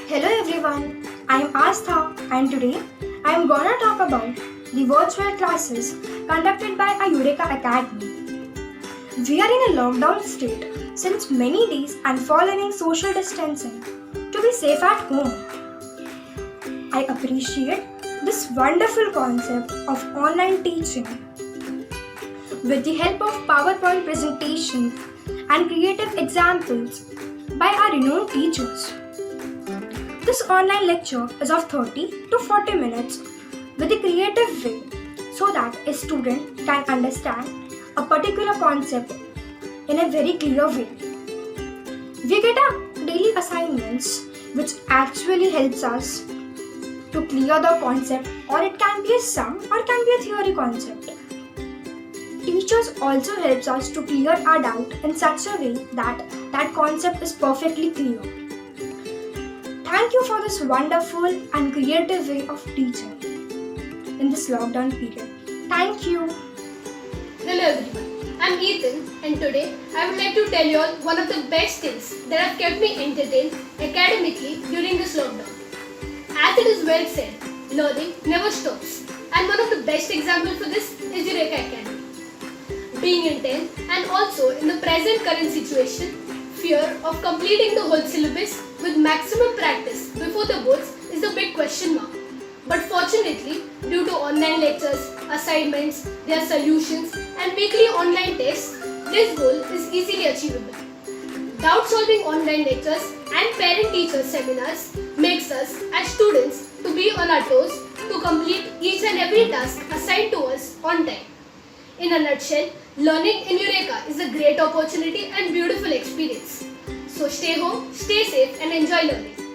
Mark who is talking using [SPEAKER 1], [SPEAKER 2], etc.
[SPEAKER 1] Hello everyone, I am Astha and today I am gonna talk about the virtual classes conducted by a Eureka Academy. We are in a lockdown state since many days and following social distancing to be safe at home. I appreciate this wonderful concept of online teaching with the help of PowerPoint presentations and creative examples by our renowned teachers. This online lecture is of 30 to 40 minutes with a creative way so that a student can understand a particular concept in a very clear way. We get our daily assignments which actually helps us to clear the concept, or it can be a sum or can be a theory concept. Teachers also helps us to clear our doubt in such a way that that concept is perfectly clear. Thank you for this wonderful and creative way of teaching in this lockdown period. Thank you.
[SPEAKER 2] Hello everyone, I'm Ethan and today I would like to tell you all one of the best things that have kept me entertained academically during this lockdown. As it is well said, learning never stops, and one of the best examples for this is Eureka Academy. Being in 10th and also in the present current situation, fear of completing the whole syllabus with maximum practice before the boards is a big question mark. But fortunately, due to online lectures, assignments, their solutions and weekly online tests, this goal is easily achievable. Doubt-solving online lectures and parent-teacher seminars makes us as students to be on our toes to complete each and every task assigned to us on time. In a nutshell, learning in Eureka is a great opportunity and beautiful experience. So stay home, stay safe and enjoy learning.